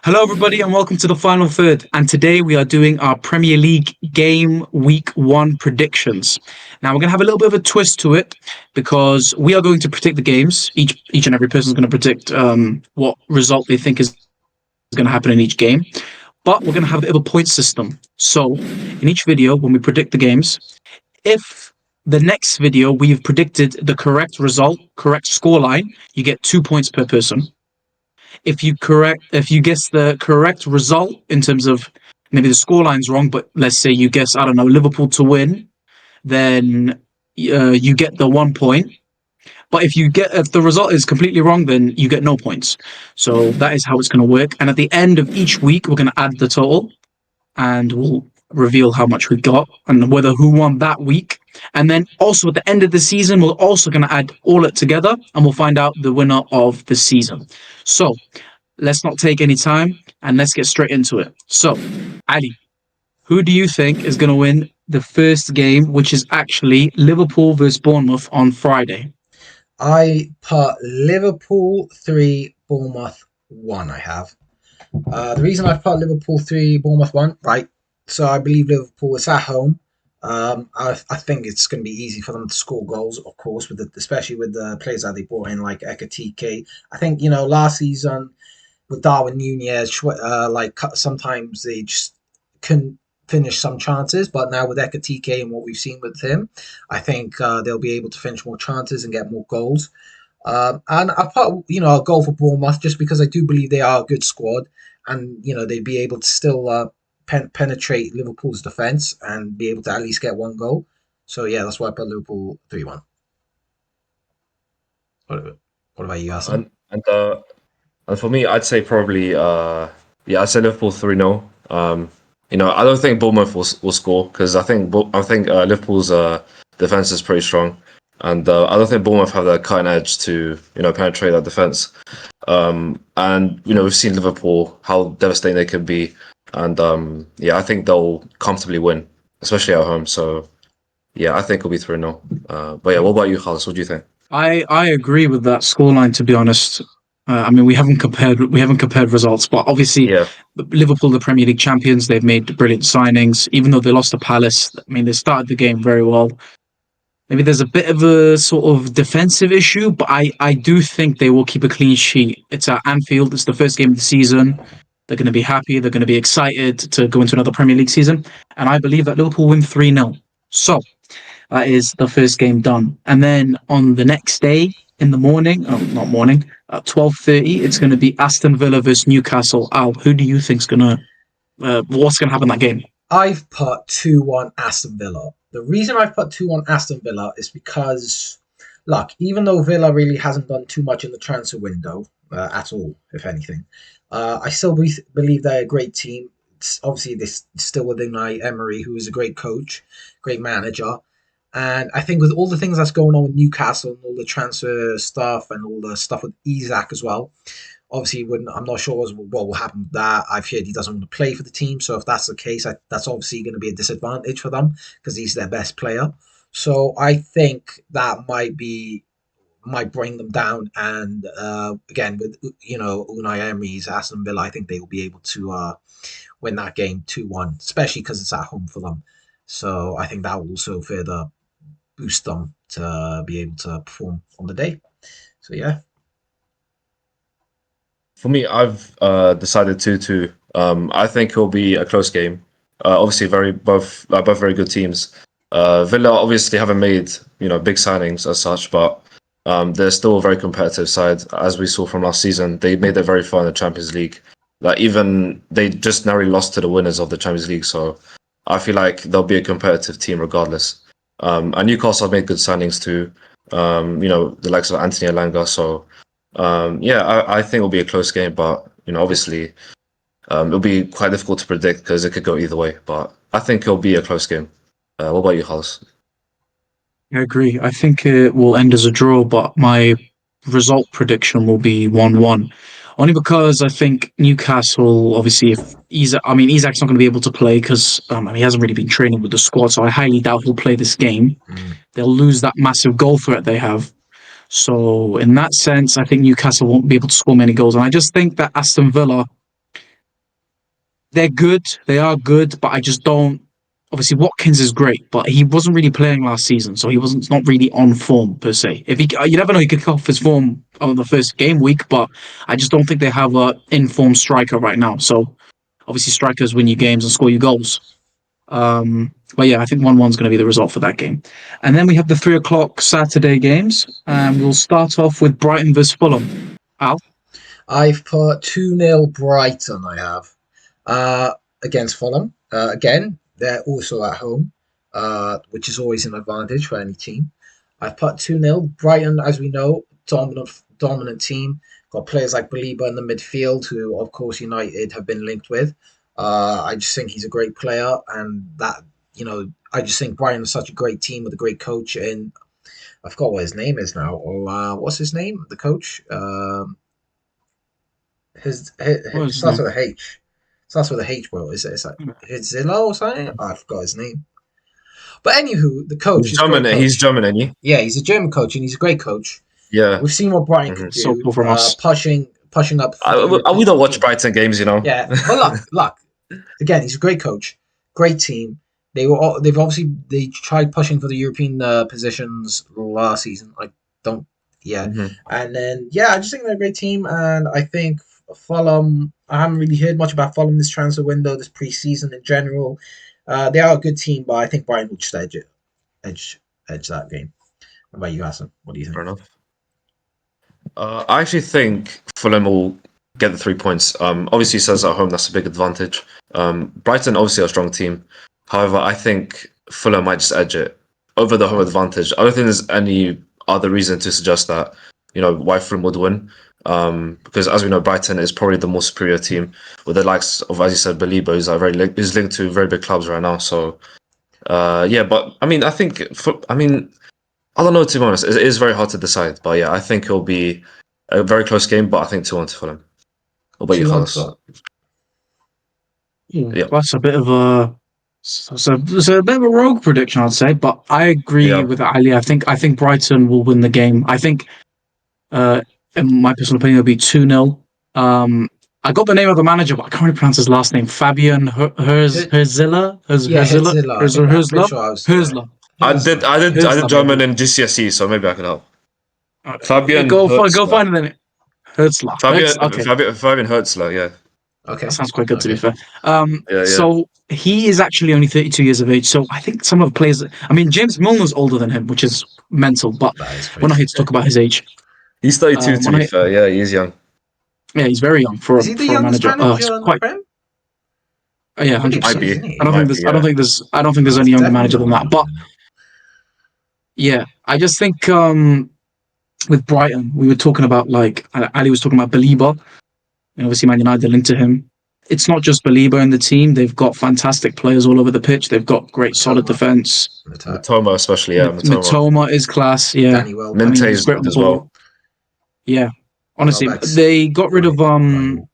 Hello, everybody, and welcome to the final third. And today we are doing our Premier League game week one predictions. Now we're going to have a little bit of a twist to it because we are going to predict the games. Each and every person is going to predict what result they think is going to happen in each game. But we're going to have a bit of a point system. So in each video, when we predict the games, if the next video we've predicted the correct result, correct scoreline, you get 2 points per person. If you guess the correct result in terms of maybe the scoreline's wrong, but let's say you guess, I don't know, Liverpool to win, then you get the 1 point. But if the result is completely wrong, then you get no points. So that is how it's going to work. And at the end of each week, we're going to add the total, and we'll reveal how much we got and whether who won that week. And then also at the end of the season, we're also going to add all it together, and we'll find out the winner of the season. So let's not take any time and let's get straight into it. So, Ali, who do you think is going to win the first game, which is actually Liverpool versus Bournemouth on Friday? I put Liverpool 3, Bournemouth 1. I have. The reason I put Liverpool 3, Bournemouth 1, right? So I believe Liverpool is at home. I think it's going to be easy for them to score goals, of course, especially with the players that they brought in, like Ekatike. I think, last season with Darwin Nunez, sometimes they just couldn't finish some chances, but now with Ekatike and what we've seen with him, I think they'll be able to finish more chances and get more goals. And I put, a goal for Bournemouth just because I do believe they are a good squad, and they'd be able to still penetrate Liverpool's defense and be able to at least get one goal. So yeah, that's why I put Liverpool 3-1. What about you, Hassan? And for me, I'd say probably I'd say Liverpool 3-0. I don't think Bournemouth will score because I think Liverpool's defense is pretty strong, and I don't think Bournemouth have the cutting edge to penetrate that defense. And we've seen Liverpool how devastating they can be, and I think they'll comfortably win, especially at home. So yeah, I think it'll be 3-0. But yeah, what about you, Carlos? What do you think? I agree with that scoreline, to be honest. We haven't compared results, but obviously Yeah, Liverpool, the Premier League champions, they've made brilliant signings. Even though they lost to Palace, they started the game very well. Maybe there's a bit of a sort of defensive issue, but I do think they will keep a clean sheet. It's at Anfield. It's the first game of the season. They're going to be happy. They're going to be excited to go into another Premier League season. And I believe that Liverpool win 3-0. So that is the first game done. And then on the next day in the morning, not morning, at 12:30, it's going to be Aston Villa versus Newcastle. Al, who do you think's what's going to happen in that game? I've put 2-1 Aston Villa. The reason I've put 2-1 Aston Villa is because, look, even though Villa really hasn't done too much in the transfer window at all, if anything, I still believe they're a great team. Obviously, they're still with Unai Emery, who is a great coach, great manager. And I think with all the things that's going on with Newcastle and all the transfer stuff and all the stuff with Isak as well, obviously, I'm not sure what will happen with that. I've heard he doesn't want to play for the team. So if that's the case, that's obviously going to be a disadvantage for them because he's their best player. So I think that might bring them down. And again, with Unai Emery's Aston Villa, I think they will be able to win that game 2-1, especially because it's at home for them. So I think that will also further boost them to be able to perform on the day. So yeah. For me, I've decided 2-2. I think it'll be a close game. Obviously, both very good teams. Villa obviously haven't made big signings as such, but they're still a very competitive side. As we saw from last season, they made it very far in the Champions League. Like even they just narrowly lost to the winners of the Champions League, so I feel like they'll be a competitive team regardless. And Newcastle have made good signings too. The likes of Anthony Elanga. So I think it'll be a close game, but obviously, it'll be quite difficult to predict because it could go either way. But I think it'll be a close game. What about you, Hollis? I agree. I think it will end as a draw, but my result prediction will be 1-1. Only because I think Newcastle, obviously, if Isak's not going to be able to play because he hasn't really been training with the squad, so I highly doubt he'll play this game. They'll lose that massive goal threat they have. So in that sense, I think Newcastle won't be able to score many goals. And I just think that Aston Villa they're good. They are good, but I just don't. Obviously, Watkins is great, but he wasn't really playing last season, so he wasn't not really on form per se. If he, you never know, he could kick off his form on the first game week, but I just don't think they have a in-form striker right now. So obviously, strikers win you games and score you goals. But yeah, I think 1-1 is going to be the result for that game. And then we have the 3 o'clock Saturday games. We'll start off with Brighton versus Fulham. Al? I've put 2-0 Brighton, I have. Against Fulham. Again, they're also at home, which is always an advantage for any team. I've put 2-0. Brighton, as we know, dominant team. Got players like Baliba in the midfield, who, of course, United have been linked with. I just think he's a great player, and that, I just think Brighton is such a great team with a great coach. And I forgot what his name is now. Or what's his name? The coach. His starts with a H. Starts with a H, bro. It's like Zilla or something? I forgot his name. But anywho, the coach He's German. He's German, isn't he? Yeah, he's a German coach, and he's a great coach. Yeah, we've seen what Brighton can do. So cool from us. Pushing up. We don't watch Brighton games, Yeah, but look. Again, he's a great coach, great team. They've tried pushing for the European positions last season. And then I just think they're a great team, and I think Fulham. I haven't really heard much about Fulham this transfer window, this pre-season in general. They are a good team, but I think Brighton will just edge that game. What about you, Hassan? What do you think? Fair enough. I actually think Fulham will get the 3 points. Obviously, he says at home that's a big advantage. Brighton obviously are a strong team. However, I think Fulham might just edge it over the home advantage. I don't think there's any other reason to suggest that why Fulham would win. Because as we know, Brighton is probably the more superior team with the likes of, as you said, Baliba, who's linked to very big clubs right now. So but I mean, I don't know, to be honest. It is very hard to decide. But yeah, I think it'll be a very close game, but I think 2-1 to Fulham. What about you, Carlos? Yeah, that's a bit of a rogue prediction, I'd say. But I agree with Ali. I think Brighton will win the game. I think, in my personal opinion, it'll be 2-0. I got the name of the manager, but I can't really pronounce his last name. Fabian Herzler. I did German in GCSE, so maybe I can help. Fabian. Go find it. Herzler. Fabian Herzler. Yeah. Okay. That sounds quite good, to be fair. So he is actually only 32 years of age. So I think some of the players. I mean, James Milner's older than him, which is mental. But we're not here to talk about his age. He's 32, to be fair. Yeah, he's young. Yeah, he's very young for a manager. Quite. Yeah, 100%. I don't think there's He's any younger manager than that. But yeah, I just think with Brighton, we were talking about, like Ali was talking about Baliba, and obviously Man United linked to him. It's not just Baliba in the team; they've got fantastic players all over the pitch. They've got great, solid defense. Mitoma, especially, Mitoma is class. Yeah, Minte is good as well. Yeah, honestly, they got rid of What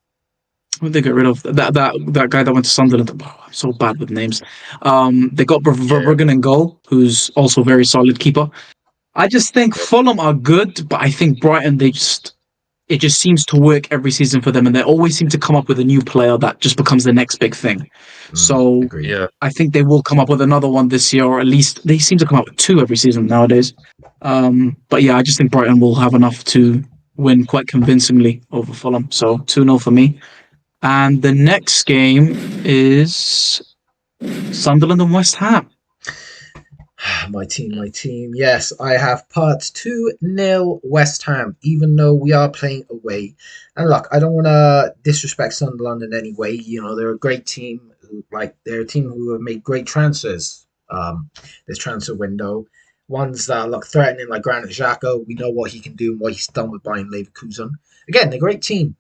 did they get rid of? That guy that went to Sunderland. Oh, I'm so bad with names. They got Verbruggen in goal, who's also a very solid keeper. I just think Fulham are good, but I think Brighton, it just seems to work every season for them, and they always seem to come up with a new player that just becomes the next big thing. So I think they will come up with another one this year, or at least they seem to come up with 2 every season nowadays. But yeah, I just think Brighton will have enough to win quite convincingly over Fulham. So 2-0 for me. And the next game is Sunderland and West Ham. My team. Yes, I have put 2-0 West Ham, even though we are playing away. And look, I don't want to disrespect Sunderland in any way. They're a great team. They're a team who have made great transfers this transfer window. Ones that look threatening, like Granit Xhaka. We know what he can do and what he's done with Bayern Leverkusen. Again, they're a great team.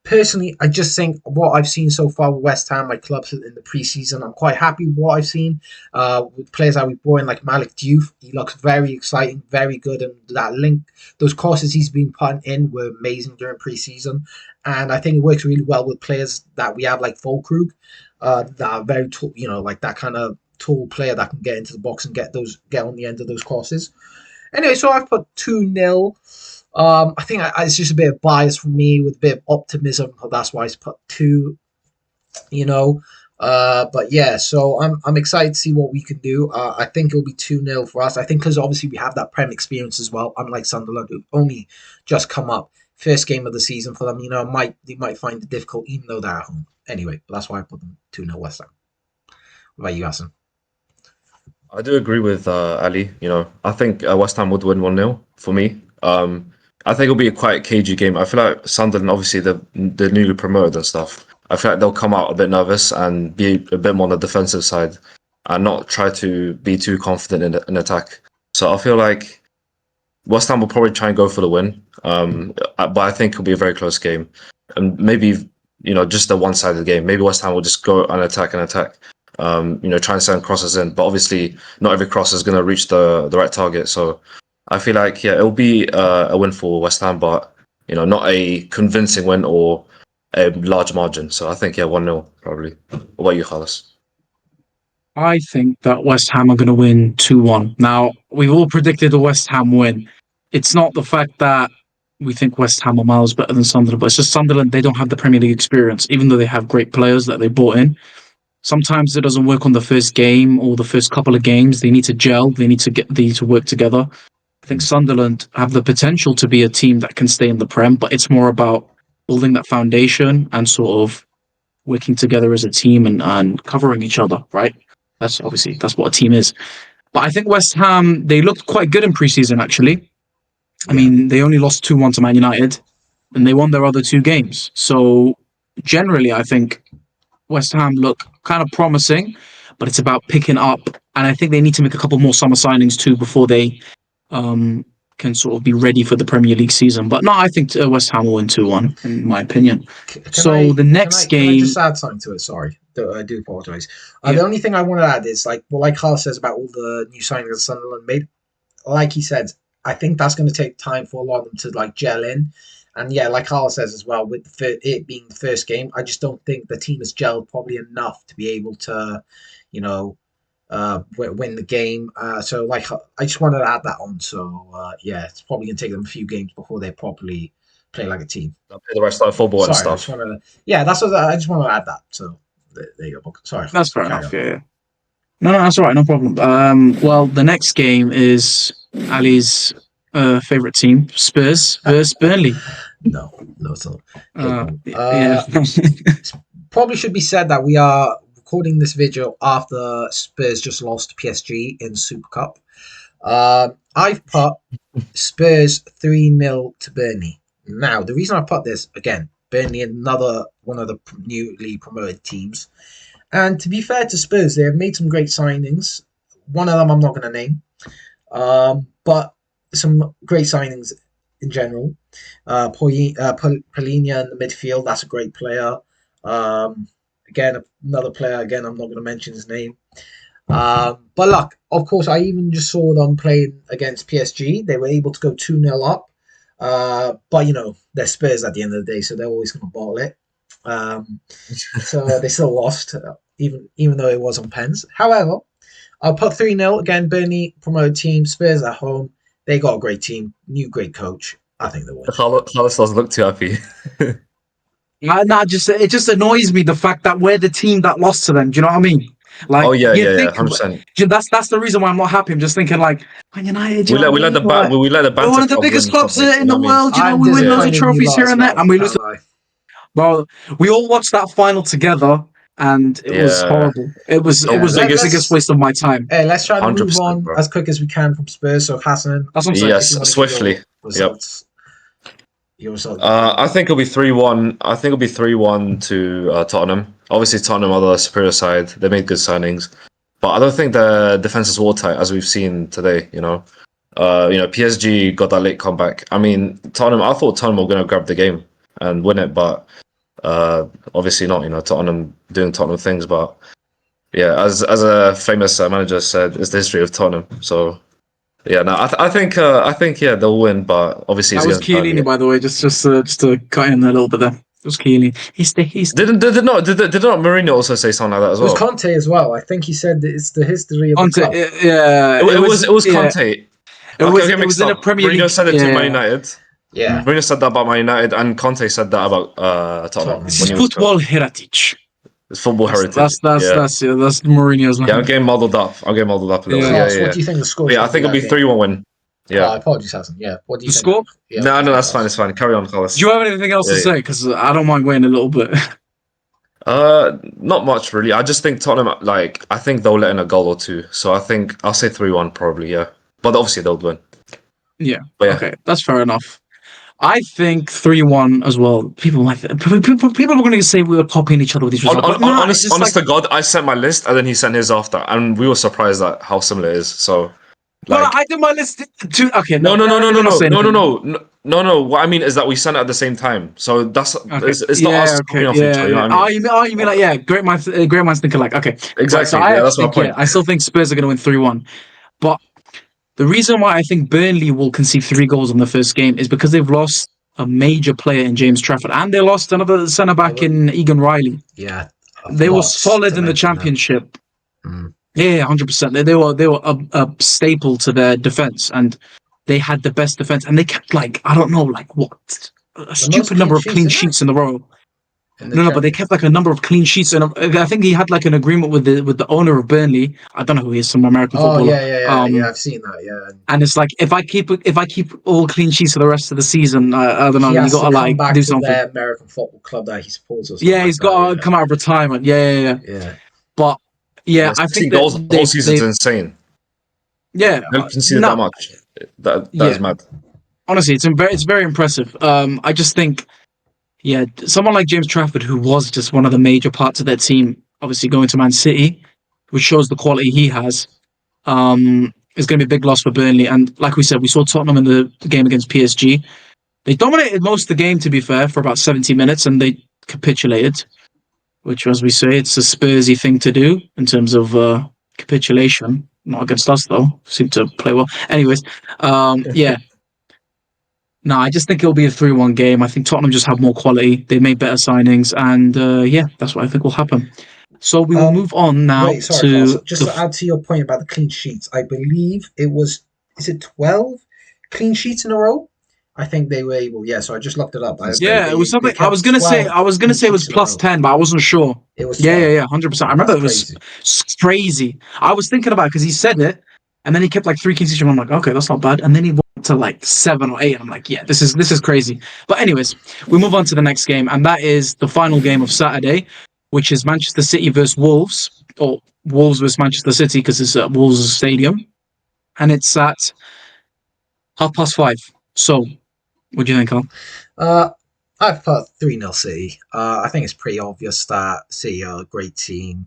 Personally, I just think what I've seen so far with West Ham, my clubs in the preseason, I'm quite happy with what I've seen. With players that we've brought in, like Malik Diouf, he looks very exciting, very good, and that link, those crosses he's been putting in were amazing during preseason. And I think it works really well with players that we have, like Fulkrug, that are very tall, like that kind of tall player that can get into the box and get on the end of those crosses. Anyway, so I've put 2-0. I think it's just a bit of bias for me with a bit of optimism. That's why I put 2. you know. But yeah, so I'm excited to see what we can do. I think it'll be 2-0 for us. I think because obviously we have that Prem experience as well, unlike Sunderland, who only just come up. First game of the season for them, they might find it difficult, even though they're at home. Anyway, that's why I put them 2-0 West Ham. What about you, Hassan? I do agree with Ali. I think West Ham would win 1-0 for me. I think it'll be a quite cagey game. I feel like Sunderland, obviously, the newly promoted and stuff. I feel like they'll come out a bit nervous and be a bit more on the defensive side and not try to be too confident in attack. So I feel like West Ham will probably try and go for the win. But I think it'll be a very close game. And maybe, just a one-sided game. Maybe West Ham will just go and attack. Try and send crosses in. But obviously, not every cross is going to reach the right target. So I feel like, it'll be a win for West Ham, but, not a convincing win or a large margin. So I think, 1-0 probably. What about you, Khalis? I think that West Ham are going to win 2-1. Now, we've all predicted a West Ham win. It's not the fact that we think West Ham are miles better than Sunderland, but it's just Sunderland, they don't have the Premier League experience, even though they have great players that they brought in. Sometimes it doesn't work on the first game or the first couple of games. They need to gel. They need to work together. I think Sunderland have the potential to be a team that can stay in the Prem, but it's more about building that foundation and sort of working together as a team and covering each other, right? That's what a team is. But I think West Ham, they looked quite good in preseason, actually. I mean, they only lost 2-1 to Man United, and they won their other two games. So generally, I think West Ham look kind of promising, but it's about picking up. And I think they need to make a couple more summer signings too before they can sort of be ready for the Premier League season. But no, I think West Ham will win 2-1, in my opinion. The next game... Can I just add something to it? Sorry. I do apologise. The only thing I want to add is, like Carl says about all the new signings that Sunderland made, like he said, I think that's going to take time for a lot of them to gel in. And yeah, like Carl says as well, with it being the first game, I just don't think the team has gelled probably enough to be able to, win the game. So I just wanted to add that on. So it's probably going to take them a few games before they properly play like a team. They'll play the rest of football and stuff. That's what I just want to add that. So there you go. Sorry. That's fair enough. Yeah. No, that's all right. No problem. Well, the next game is Ali's favorite team, Spurs versus Burnley. No, it's not. Probably should be said that we are recording this video after Spurs just lost to PSG in Super Cup. I've put Spurs 3-0 to Burnley. Now, the reason I put this, again, Burnley, another one of the newly promoted teams. And to be fair to Spurs, they have made some great signings. One of them I'm not going to name. But some great signings in general. Polinia in the midfield, that's a great player. Again, another player, I'm not going to mention his name. But look, of course, I even just saw them playing against PSG. They were able to go 2-0 up. But, they're Spurs at the end of the day, so they're always going to bottle it. So they still lost, even though it was on pens. However, I'll put 3-0. Again, Burnley, promoted team, Spurs at home. They got a great team, new great coach. I think they win. Carlos doesn't look too happy. It just annoys me the fact that we're the team that lost to them. Do you know what I mean? Like, 100%. That's the reason why I'm not happy. I'm just thinking Man United. We let the banter. We're one of the biggest clubs in the world. We win loads of trophies here and there, and we lose. Well, we all watched that final together, and it was horrible. It was the biggest waste of my time. Hey, let's try to move on as quick as we can from Spurs. So Hassan, that's what I'm saying. Yes, swiftly. Your results. I think it'll be 3-1. I think it'll be 3-1 to Tottenham. Obviously, Tottenham are the superior side. They made good signings, but I don't think the defense is watertight as we've seen today. PSG got that late comeback. I mean, Tottenham. I thought Tottenham were going to grab the game and win it, but obviously not. Tottenham doing Tottenham things, but yeah, as a famous manager said, it's the history of Tottenham. So yeah, no, I think they'll win, but obviously that was Chiellini, by the way, just to cut in a little bit there. It was Chiellini. Did not Mourinho also say something like that as well? It was Conte as well. I think he said it's the history of Conte. The club. It was Conte. It was in a Premier League. Mourinho said it to Man United. Yeah. Mourinho said that about Man United, and Conte said that about Tottenham. This is football heritage. It's football heritage. That's Mourinho's Yeah, I'm line. getting muddled up. I'm getting muddled up a little Yeah. bit. Carlos, what Yeah. do you think the score But is yeah, I going to be think it'll that be game? 3-1 win. Yeah. Apologies, Hassan. Yeah, what do you The think? score? Yeah, No, what do you think, that's fine. Carlos? It's fine. Carry on, Do Carlos. you have anything else to Yeah. say? Because I don't mind waiting a little bit. Not much really. I just think Tottenham, like, I think they'll let in a goal or two. So I think I'll say 3-1 probably. Yeah, but obviously they'll win. Yeah. But yeah, Okay, that's fair enough. I think 3-1 as well. People are going to say we were copying each other with these results, but nah, it's just honest like, to God, I sent my list and then he sent his after, and we were surprised at how similar it is. So, well, like, I did my list too. Okay, no, no, no, no, no, no, we're not no, saying no, no, anything. no, no, no, no. What I mean is that we sent it at the same time. So Okay, it's not yeah, us okay, copying off each yeah, other. You know yeah. what I mean? You mean like, yeah, great minds think alike. Okay, right. So Exactly. I Yeah, actually that's my think, yeah, point. I still think Spurs are going to win 3-1. But the reason why I think Burnley will concede 3 goals in the first game is because they've lost a major player in James Trafford, and they lost another centre back in Egan Riley. Yeah, I They were forgot solid to in the mention that. championship. Mm. Yeah, 100%. They were a staple to their defense, and they had the best defense, and they kept like I don't know, like what a The most stupid clean number of sheets, clean isn't it? sheets in a row. In the No, but they Championship. kept like a number of clean sheets, and I think he had like an agreement with the owner of Burnley. I don't know who he is, some American Oh footballer. yeah. I've seen that. Yeah, And it's like if I keep all clean sheets for the rest of the season, I don't know. he You has got to to come like back do to something. the American football club that he supports or something Yeah, like he's got to that. come out of retirement. Yeah. Yeah, yeah. But yeah, Yeah, I 16 think that goals the whole season's insane. yeah, Never conceded that no, much. That is yeah. mad. Honestly, it's very impressive. I just think, yeah, someone like James Trafford, who was just one of the major parts of their team, obviously going to Man City, which shows the quality he has, is going to be a big loss for Burnley. And like we said, we saw Tottenham in the game against PSG. They dominated most of the game, to be fair, for about 70 minutes, and they capitulated, which, as we say, it's a Spursy thing to do in terms of capitulation. Not against us, though. Seem to play well. Anyways, yeah. No, I just think it'll be a 3-1 game. I think Tottenham just have more quality. They made better signings, and yeah, that's what I think will happen. So we will Um, move on now Wait, sorry, Carl. to So just the. to add to your point about the clean sheets, I believe it was, is it 12 clean sheets in a row? I think they were able, yeah, so I just looked it up. It's Yeah, it was They something I was kept gonna say. 12 I was gonna clean say it was sheets in a plus row. 10, but I wasn't sure. It was Yeah, 12. 100%. I remember That's it was crazy. crazy. I was thinking about it because he said it, and then he kept like 3 clean sheets. And I'm like, okay, that's not bad. And then he went to like 7 or 8, and I'm like, yeah, this is crazy. But anyways, we move on to the next game, and that is the final game of Saturday, which is Manchester City versus Wolves, or Wolves versus Manchester City because it's at Wolves Stadium, and it's at 5:30. So, what do you think, Carl? Uh, I've put 3-0 City. I think it's pretty obvious that City are a great team.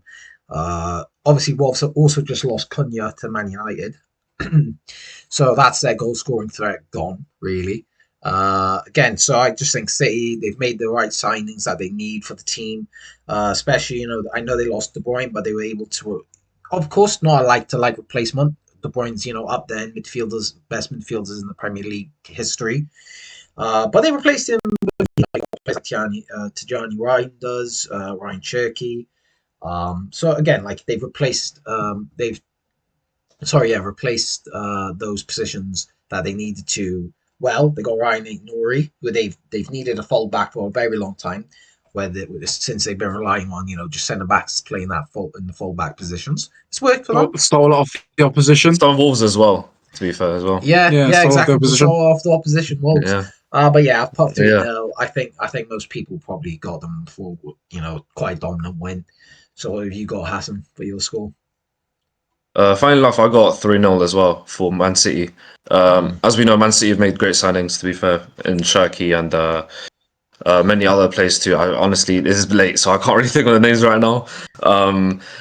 Obviously, Wolves have also just lost Cunha to Man United. So that's their goal scoring threat gone, really. Again, so I just think City, they've made the right signings that they need for the team. Especially, I know they lost De Bruyne, but they were able to, of course, not a like to like replacement. De Bruyne's, up there in midfielders, best midfielders in the Premier League history. But they replaced him with Tijani Ryan does, Ryan Cherky. So again, like replaced those positions that they needed to. Well, they got Ryan Nouri, who they've needed a fullback for a very long time, since they've been relying on just centre backs playing in the fullback positions. It's worked for them. Stole it off the opposition. Stone Wolves as well, to be fair as well. Yeah, Yeah, yeah, stole off the exactly. To opposition. throw off the opposition Wolves. Yeah, But yeah, I've put 3 yeah. 0 I think most people probably got them for quite a dominant win. So what have you got, Hassan, for your score? Funny enough, I got 3-0 as well for Man City. As we know, Man City have made great signings, to be fair, in Cherky and many other players too. I honestly, this is late, so I can't really think of the names right now.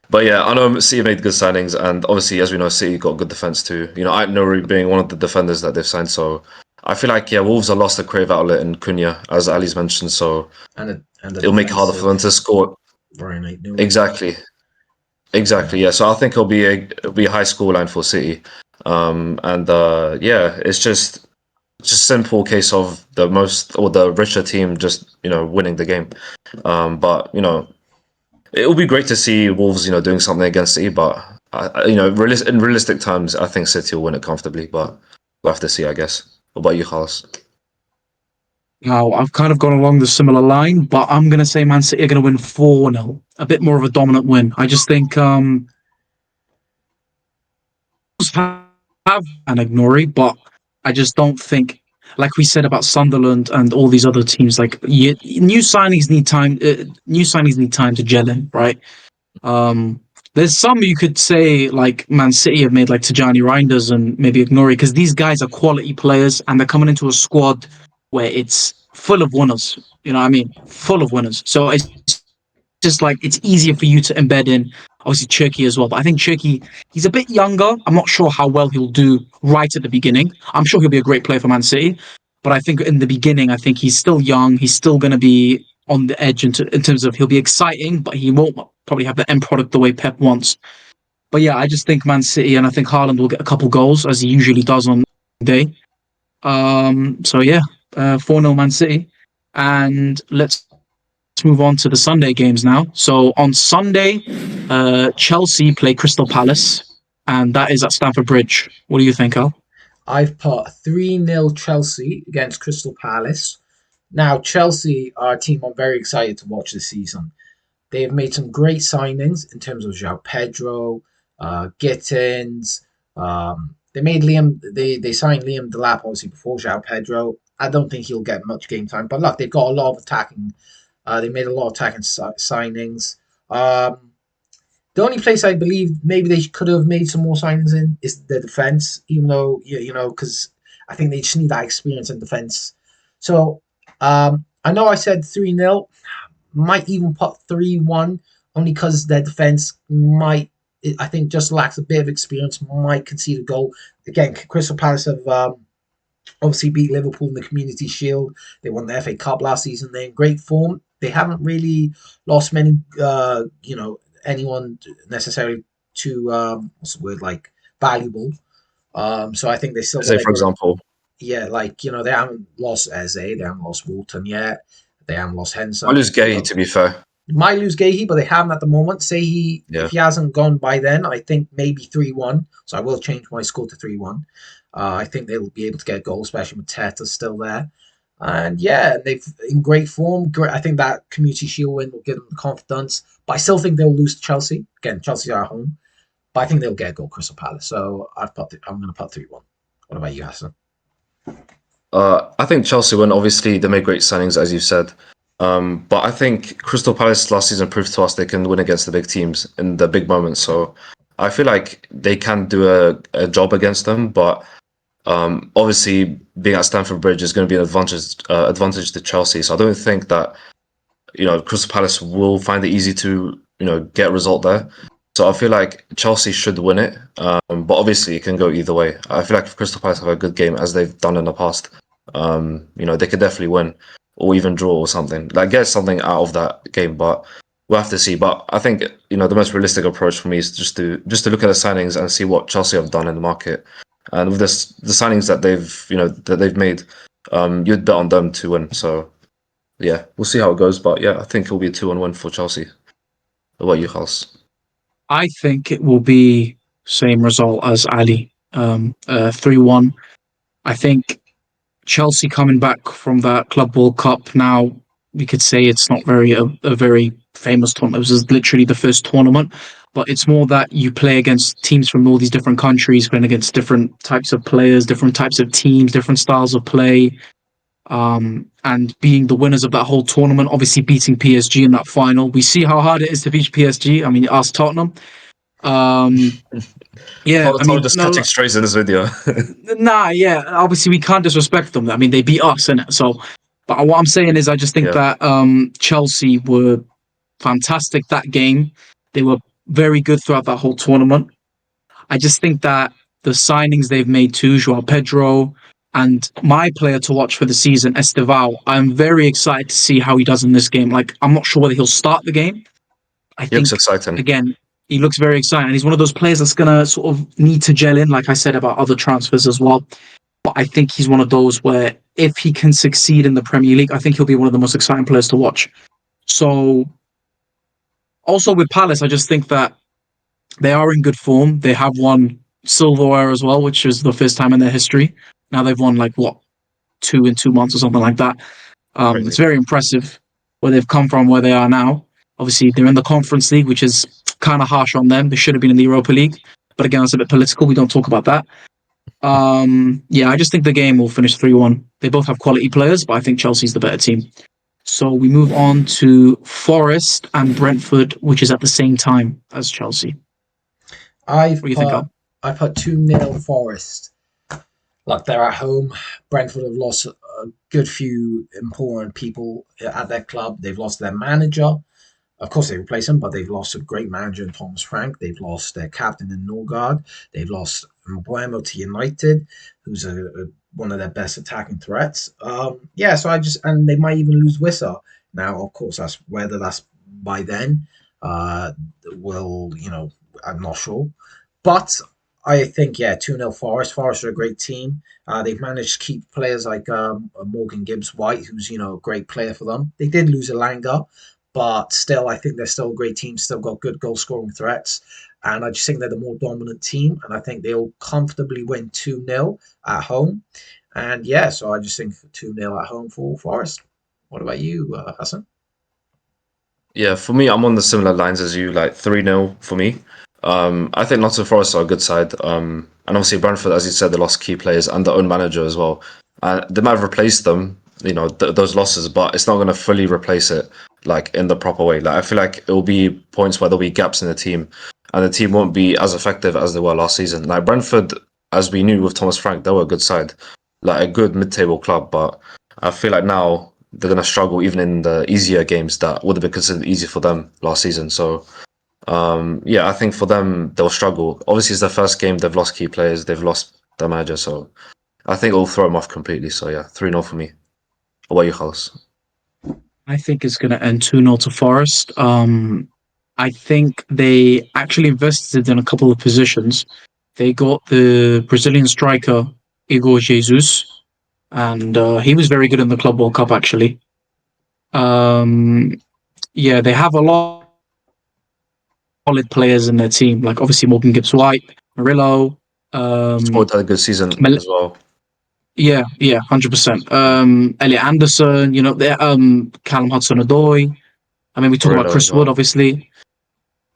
But yeah, I know City made good signings, and obviously, as we know, City got good defense too. Ait Nouri being one of the defenders that they've signed. So I feel like Wolves have lost a creative outlet in Cunha, as Ali's mentioned. So And the it'll make it harder for them to score. Ryan Nouri. Exactly. Yeah. So I think it'll be a high score line for City. And yeah, it's just simple case of the most or the richer team just winning the game. But it'll be great to see Wolves doing something against City. But in realistic terms, I think City will win it comfortably. But we'll have to see, I guess. What about you, Carlos? Now, I've kind of gone along the similar line, but I'm going to say Man City are going to win 4-0. A bit more of a dominant win. I just think have an Ignore, but I just don't think, like we said about Sunderland and all these other teams, like new signings need time. New signings need time to gel in, right? Um, there's some you could say like Man City have made, like Tijani Reinders and maybe Ignore, because these guys are quality players and they're coming into a squad where it's full of winners. You know what I mean? Full of winners. So it's just like it's easier for you to embed in. Obviously, Cherky as well, but I think Cherky, he's a bit younger. I'm not sure how well he'll do right at the beginning. I'm sure he'll be a great player for Man City, but I think in the beginning, I think he's still young. He's still going to be on the edge in terms of he'll be exciting, but he won't probably have the end product the way Pep wants. But yeah, I just think Man City, and I think Haaland will get a couple goals as he usually does on the day. So yeah, 4-0 Man City, and let's move on to the Sunday games now. So on Sunday, Chelsea play Crystal Palace, and that is at Stamford Bridge. What do you think, Al? I've put 3-0 Chelsea against Crystal Palace. Now, Chelsea are a team I'm very excited to watch this season. They have made some great signings in terms of João Pedro, Gittins. They made Liam. They signed Liam Delap obviously before João Pedro. I don't think he'll get much game time, but look, they've got a lot of attacking. They made a lot of attacking signings. The only place I believe maybe they could have made some more signings in is the defense, even though because I think they just need that experience in defense. So I know I said 3-0, might even put 3-1, only because their defense might, I think, just lacks a bit of experience, might concede a goal. Again, Crystal Palace have obviously beat Liverpool in the Community Shield. They won the FA Cup last season. They're in great form. They haven't really lost many, anyone necessarily to what's the word, like valuable. So I think they still Say, got a for good, example, yeah, like they haven't lost Eze, they haven't lost Walton yet, they haven't lost I Henson. lose Gay, to be fair. Might lose Gahey, but they haven't at the moment. Say Yeah. if he hasn't gone by then, I think maybe 3-1. So I will change my score to 3-1. I think they'll be able to get a goal, especially with Teta still there. And yeah, they've in great form. I think that Community Shield win will give them the confidence. But I still think they'll lose to Chelsea. Again, Chelsea are at home. But I think they'll get a goal, Crystal Palace. So I'm going to put 3-1. What about you, Hassan? I think Chelsea win. Obviously, they made great signings, as you said. But I think Crystal Palace last season proved to us they can win against the big teams in the big moments. So I feel like they can do a job against them. But obviously, being at Stamford Bridge is going to be an advantage to Chelsea. So I don't think that Crystal Palace will find it easy to get a result there. So I feel like Chelsea should win it. But obviously, it can go either way. I feel like if Crystal Palace have a good game, as they've done in the past, they could definitely win or even draw or something. Like get something out of that game, but we'll have to see. But I think the most realistic approach for me is just to look at the signings and see what Chelsea have done in the market, and with the signings that they've made, you'd bet on them to win. So yeah, we'll see how it goes. But yeah, I think it'll be a 2-1 win for Chelsea. What about you, Hals? I think it will be same result as Ali, 3-1. I think Chelsea coming back from that Club World Cup now, we could say it's not a very famous tournament. It was literally the first tournament, but it's more that you play against teams from all these different countries, playing against different types of players, different types of teams, different styles of play, and being the winners of that whole tournament, obviously beating PSG in that final. We see how hard it is to beat PSG. I mean, ask Tottenham. Yeah, I Told mean, just no, catching strays in this video. nah, yeah. Obviously, we can't disrespect them. I mean, they beat us, innit? So, but what I'm saying is, I just think Yeah. that Chelsea were fantastic that game. They were very good throughout that whole tournament. I just think that the signings they've made too, Joao Pedro, and my player to watch for the season, Estevao, I'm very excited to see how he does in this game. Like, I'm not sure whether he'll start the game. I He looks think, exciting. again, he looks very exciting. He's one of those players that's going to sort of need to gel in, like I said about other transfers as well. But I think he's one of those where if he can succeed in the Premier League, I think he'll be one of the most exciting players to watch. So, also with Palace, I just think that they are in good form. They have won silverware as well, which is the first time in their history. Now they've won like what, 2 in 2 months or something like that. It's very impressive where they've come from, where they are now. Obviously, they're in the Conference League, which is kind of harsh on them. They should have been in the Europa League, but again, it's a bit political. We don't talk about that. Yeah, I just think the game will finish 3-1. They both have quality players, but I think Chelsea's the better team. So we move on to Forest and Brentford, which is at the same time as Chelsea. I've What do you think, put Al? I put 2-0 Forest. Like they're at home. Brentford have lost a good few important people at their club. They've lost their manager. Of course, they replace him, but they've lost a great manager in Thomas Frank. They've lost their captain in Norgard. They've lost Mbuemo to United, who's one of their best attacking threats. Yeah, so and they might even lose Wissa. Now, of course, that's whether that's by then. Uh, I'm not sure, but I think 2-0 Forest. Forest are a great team. They've managed to keep players like Morgan Gibbs White, who's a great player for them. They did lose Alanga, but still, I think they're still a great team. Still got good goal scoring threats, and I just think they're the more dominant team. And I think they'll comfortably win 2-0 at home. And so I just think 2-0 at home for Forest. What about you, Hassan? Yeah, for me, I'm on the similar lines as you, like 3-0 for me. I think Nottingham Forest are a good side. And obviously Brentford, as you said, they lost key players and their own manager as well. They might have replaced them, those losses, but it's not going to fully replace it like in the proper way. Like I feel like it will be points where there'll be gaps in the team, and the team won't be as effective as they were last season. Like Brentford, as we knew with Thomas Frank, they were a good side, like a good mid-table club. But I feel like now they're going to struggle even in the easier games that would have been considered easy for them last season. So yeah, I think for them they'll struggle. Obviously, it's their first game. They've lost key players. They've lost their manager. So I think it'll throw them off completely. So yeah, 3-0 for me. What about you, Carlos? I think it's going to end 2-0 to Forest. I think they actually invested in a couple of positions. They got the Brazilian striker, Igor Jesus, and he was very good in the Club World Cup, actually. Um, yeah, they have a lot of solid players in their team, like obviously Morgan Gibbs White, Murillo, Sport um, had a good season Mel- as well. yeah, 100%. Elliot Anderson, Callum Hudson-Odoi. I mean, we talk about Murillo as Chris Wood, well. obviously.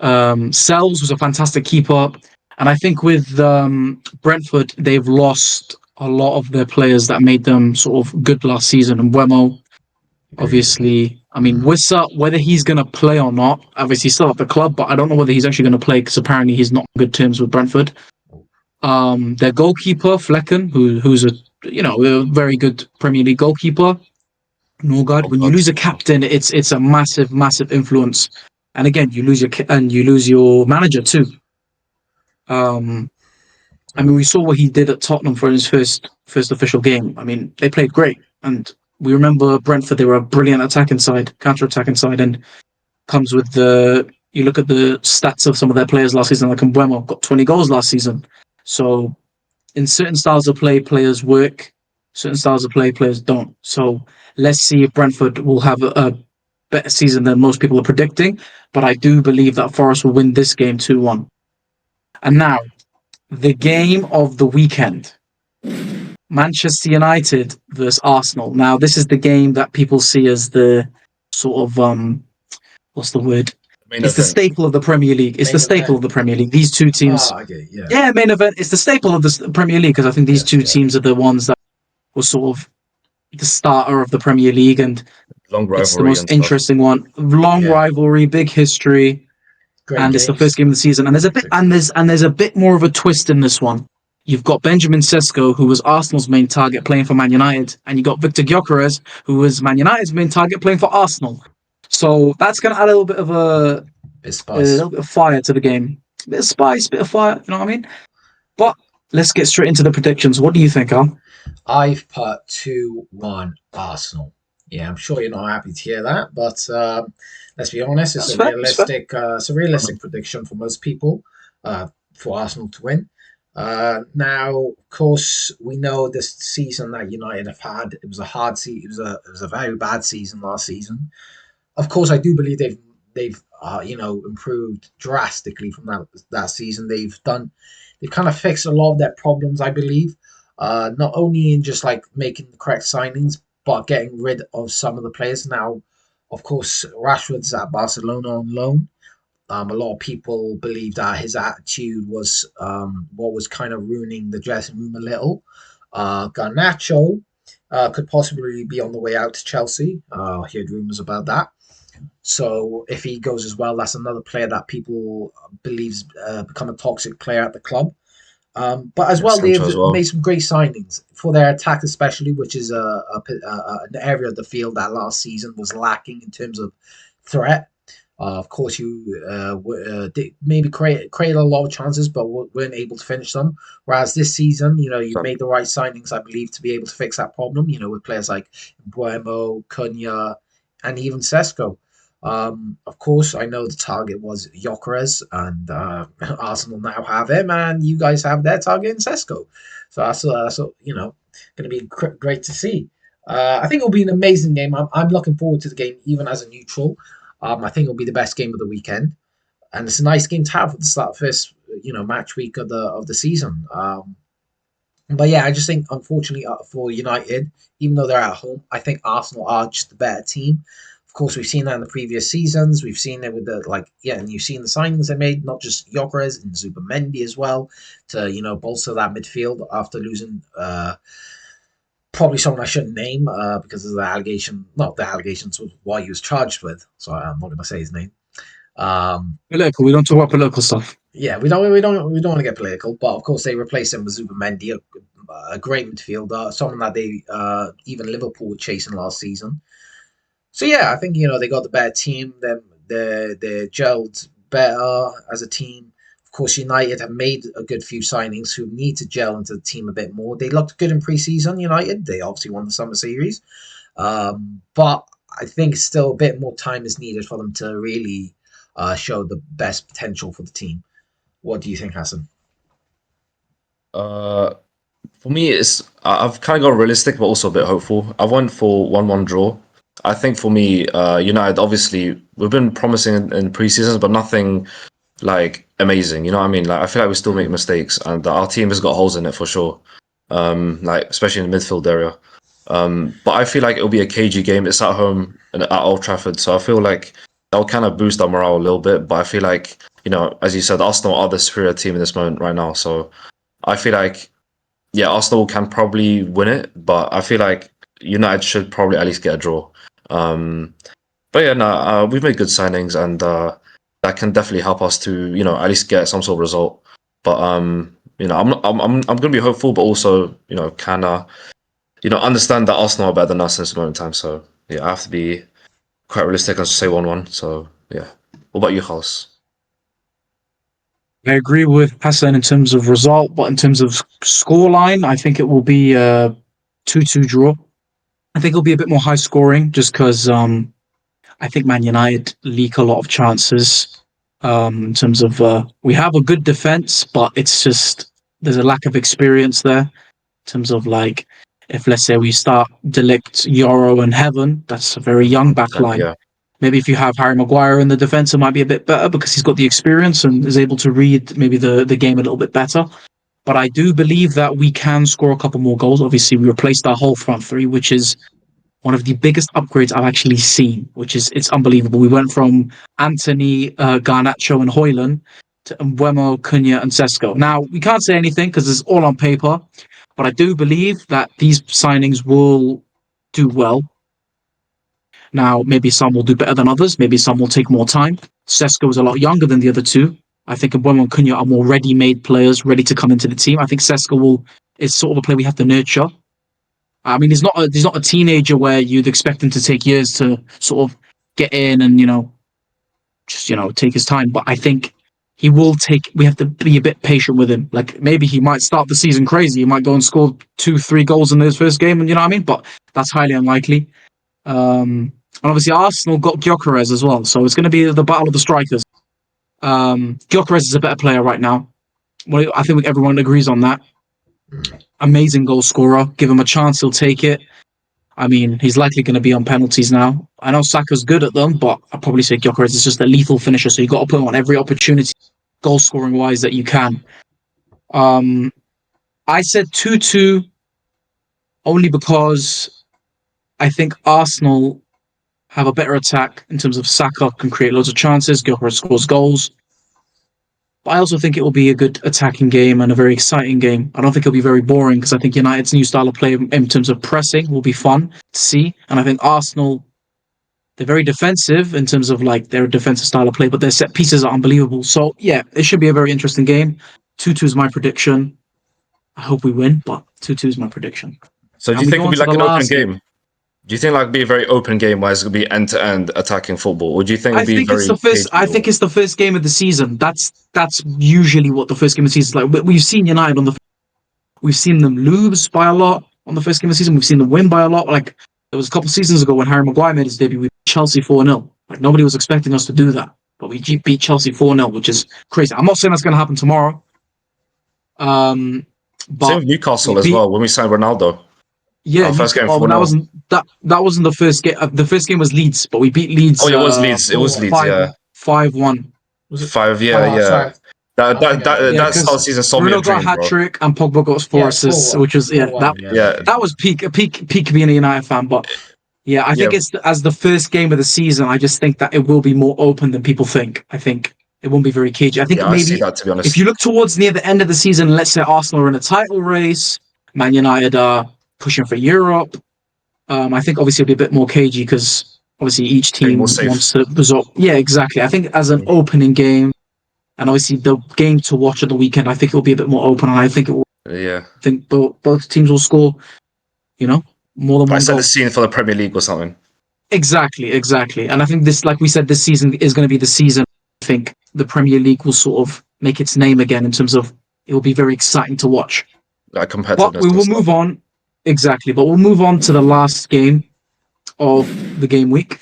Sells was a fantastic keeper, and I think with Brentford, they've lost a lot of their players that made them sort of good last season. And Wemo, Agreed. obviously, I mean, Wissa, whether he's going to play or not, obviously he's still at the club, but I don't know whether he's actually going to play because apparently he's not on good terms with Brentford. Their goalkeeper Flecken, who's a very good Premier League goalkeeper. Norgard. Oh When you God. lose a captain, it's a massive influence. And again, you lose your manager too. Um, I mean, we saw what he did at Tottenham for his first official game. I mean, they played great, and we remember Brentford. They were a brilliant attacking side, counter-attacking side, and comes with the. You look at the stats of some of their players last season, like Mbuemo got 20 goals last season. So in certain styles of play, players work. Certain styles of play, players don't. So let's see if Brentford will have a better season than most people are predicting. But I do believe that Forest will win this game 2-1. And now, the game of the weekend. Manchester United versus Arsenal. Now, this is the game that people see as the sort of what's the word? Main It's the event. staple of the Premier League. It's the Main staple event. of the Premier League. These two teams, Okay, yeah. yeah, main event. It's the staple of the Premier League because I think these Yeah, two yeah. teams are the ones that were sort of the starter of the Premier League, and Long it's the rivalry most and stuff. interesting one. Long Yeah. rivalry, big history, Great and it's the games. first game of the season. And there's a bit more of a twist in this one. You've got Benjamin Sesko, who was Arsenal's main target, playing for Man United, and you got Victor Gyökeres, who was Man United's main target, playing for Arsenal. So that's going to add a little bit of Bit a spice. little bit of fire to the game. A bit of spice, bit of fire. You know what I mean? But let's get straight into the predictions. What do you think, Al? I've put 2-1 Arsenal. Yeah, I'm sure you're not happy to hear that, but let's be honest, That's fair. That's fair. it's a realistic prediction for most people for Arsenal to win. Now, of course, we know this season that United have had. It was a hard season. It was a very bad season last season. Of course, I do believe they've improved drastically from that season. They've kind of fixed a lot of their problems, I believe. Not only in just like making the correct signings, but getting rid of some of the players. Now, of course, Rashford's at Barcelona on loan. A lot of people believe that his attitude was what was kind of ruining the dressing room a little. Garnacho could possibly be on the way out to Chelsea. I heard rumours about that. So if he goes as well, that's another player that people believes become a toxic player at the club. But as Yeah, well, they've Sancho as well. made some great signings for their attack, especially, which is an area of the field that last season was lacking in terms of threat. Of course, you did maybe create a lot of chances, but weren't able to finish them. Whereas this season, you've So, made the right signings, I believe, to be able to fix that problem. With players like Buemo, Cunha, and even Sesko. Of course, I know the target was Gyökeres, and Arsenal now have him, and you guys have their target in Sesko. So that's going to be great to see. I think it'll be an amazing game. I'm looking forward to the game, even as a neutral. I think it'll be the best game of the weekend, and it's a nice game to have at the start first, match week of the season. But yeah, I just think unfortunately for United, even though they're at home, I think Arsenal are just the better team. Of course, we've seen that in the previous seasons. We've seen it with and you've seen the signings they made, not just Gyökeres and Zubimendi as well, to bolster that midfield after losing probably someone I shouldn't name because of not the allegations with what he was charged with. So I'm not going to say his name. Political. We don't talk about political stuff. Yeah, we don't want to get political, but of course they replaced him with Zubimendi, a great midfielder, someone that they even Liverpool were chasing last season. So yeah, I think they got the better team. They're gelled better as a team. Of course, United have made a good few signings who need to gel into the team a bit more. They looked good in pre-season. United, they obviously won the summer series, but I think still a bit more time is needed for them to really show the best potential for the team. What do you think, Hassan? uh, for me, I've kind of got realistic, but also a bit hopeful. I went for 1-1 draw. I think for me, United, obviously, we've been promising in pre-seasons, but nothing like amazing. You know what I mean? Like, I feel like we still make mistakes, and our team has got holes in it for sure. Like especially in the midfield area. But I feel like it'll be a cagey game. It's at home and at Old Trafford, so I feel like that'll kind of boost our morale a little bit. But I feel like, as you said, Arsenal are the superior team in this moment right now. So I feel like, yeah, Arsenal can probably win it, but I feel like United should probably at least get a draw. Um, but yeah, no, we've made good signings, and that can definitely help us to, at least get some sort of result. But I'm gonna be hopeful, but also, kind of, understand that Arsenal are better than us in this moment in time. So yeah, I have to be quite realistic and say 1-1. So yeah, what about you, House? I agree with Hassan in terms of result, but in terms of scoreline, I think it will be a 2-2 draw. I think it'll be a bit more high scoring just because I think Man United leak a lot of chances. In terms of we have a good defense, but it's just there's a lack of experience there. In terms of like, if let's say we start Delict, Yoro, and Heaven, that's a very young back 100%, line. yeah. Maybe if you have Harry Maguire in the defence, it might be a bit better because he's got the experience and is able to read maybe the game a little bit better. But I do believe that we can score a couple more goals. Obviously, we replaced our whole front three, which is one of the biggest upgrades I've actually seen, which is it's unbelievable. We went from Anthony, Garnacho, and Hoyland to Mbeumo, Cunha, and Sesko. Now we can't say anything because it's all on paper, but I do believe that these signings will do well. Now, maybe some will do better than others. Maybe some will take more time. Sesko is a lot younger than the other two. I think Mbeumo and Cunha are more ready-made players, ready to come into the team. I think Sesko is sort of a player we have to nurture. I mean, he's not a teenager where you'd expect him to take years to sort of get in and just take his time. But I think he will take. We have to be a bit patient with him. Like maybe he might start the season crazy. He might go and score 2, 3 goals in his first game, and you know what I mean. But that's highly unlikely. And obviously Arsenal got Gyökeres as well, so it's going to be the battle of the strikers. Gyökeres is a better player right now. Well, I think everyone agrees on that. Amazing goal scorer. Give him a chance, he'll take it. I mean, he's likely going to be on penalties now. I know Saka's good at them, but I'd probably say Gyökeres is just a lethal finisher, so you've got to put him on every opportunity, goal scoring wise, that you can. I said 2-2 only because I think Arsenal have a better attack in terms of Saka can create loads of chances, Gyökeres scores goals. But I also think it will be a good attacking game and a very exciting game. I don't think it'll be very boring because I think United's new style of play in terms of pressing will be fun to see. And I think Arsenal, they're very defensive in terms of like their defensive style of play, but their set pieces are unbelievable. So yeah, it should be a very interesting game. 2-2 is my prediction. I hope we win, but 2-2 is my prediction. So do And you we think go it'll on be to like the an open last game. game? Do you think like be a very open game where it's gonna be end to end attacking football, or do you think it'll I be think it's very the first. cagey? I think it's the first game of the season. That's usually what the first game of the season is like. We've seen United on the. We've seen them lose by a lot on the first game of the season. We've seen them win by a lot. Like there was a couple of seasons ago when Harry Maguire made his debut. We beat Chelsea 4-0. Like nobody was expecting us to do that, but we beat Chelsea 4-0, which is crazy. I'm not saying that's going to happen tomorrow. Same But with we Newcastle as beat. well when we signed Ronaldo. Yeah, Our first game well, 4-0. that wasn't the first game. The first game was Leeds, but we beat Leeds Oh, it was Leeds. It was 4-1. Leeds. Yeah, 5-1. Was it? five. Yeah, Oh, yeah. sorry. That I think that I know. that Yeah, that start because season sold me a Bruno got a dream, hat bro. trick and Pogba got four Yeah, it's assists, 4-1. which was yeah 4-1. that Yeah, Yeah, that was peak being a United fan. But yeah, I yeah, think it's as the first game of the season. I just think that it will be more open than people think. I think it won't be very cagey. I think yeah. I see maybe that, to be if you honest. look towards near the end of the season, let's say Arsenal are in a title race, Man United are pushing for Europe. I think obviously it'll be a bit more cagey because obviously each Bit more team safe. wants to result. Yeah, exactly. I think as an opening game and obviously the game to watch at the weekend, I think it'll be a bit more open, and I think it will. Yeah, I think both teams will score, you know, more than I one set the goal. scene for the Premier League or something. Exactly. And I think this, like we said, this season is going to be the season. I think the Premier League will sort of make its name again in terms of it will be very exciting to watch. Like But competitiveness we and will stuff. move on. Exactly. But we'll move on to the last game of the game week,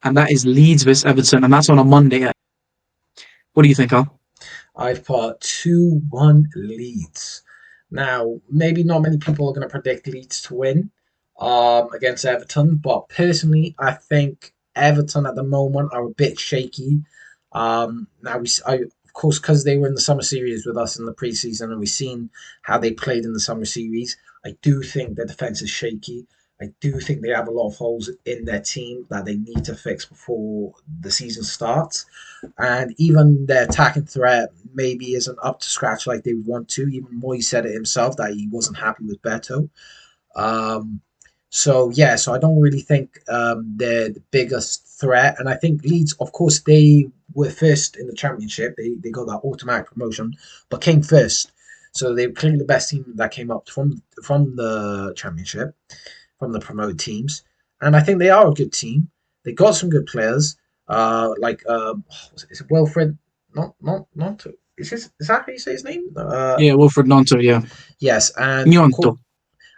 and that is Leeds vs Everton, and that's on a Monday. What do you think, Al? I've put 2-1 Leeds. Now, maybe not many people are going to predict Leeds to win against Everton, but personally, I think Everton at the moment are a bit shaky. Of course, because they were in the summer series with us in the preseason, and we've seen how they played in the summer series. I do think their defense is shaky. I do think they have a lot of holes in their team that they need to fix before the season starts. And even their attacking threat maybe isn't up to scratch like they would want to. Even Moy said it himself that he wasn't happy with Beto. Um, so I don't really think they're the biggest threat. And I think Leeds, of course, they were first in the championship. They got that automatic promotion, but came first. So they were clearly the best team that came up from the championship, from the promoted teams. And I think they are a good team. They got some good players. Is it Wilfred? Not. Is that how you say his name? Yeah, Wilfred Nonto, yeah. Yes, and of course, Gnonto.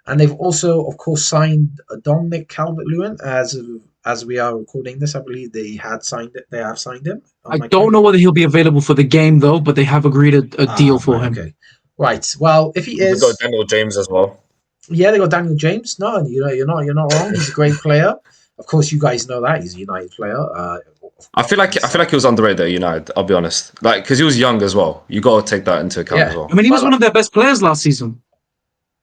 and they've also, of course, signed Dominic Calvert-Lewin as we are recording this. I believe they had signed it. They have signed him. I Am I don't correct? know whether he'll be available for the game though, but they have agreed a deal for Right. him. Okay. Right. Well, if he We got is, Daniel James as well. yeah, they got Daniel James. No, you're not wrong. He's a great player. Of course, you guys know that he's a United player. I feel like he was underrated at United. I'll be honest, like because he was young as well. You got to take that into account as Yeah, well. I mean, he but was one of their best players last season.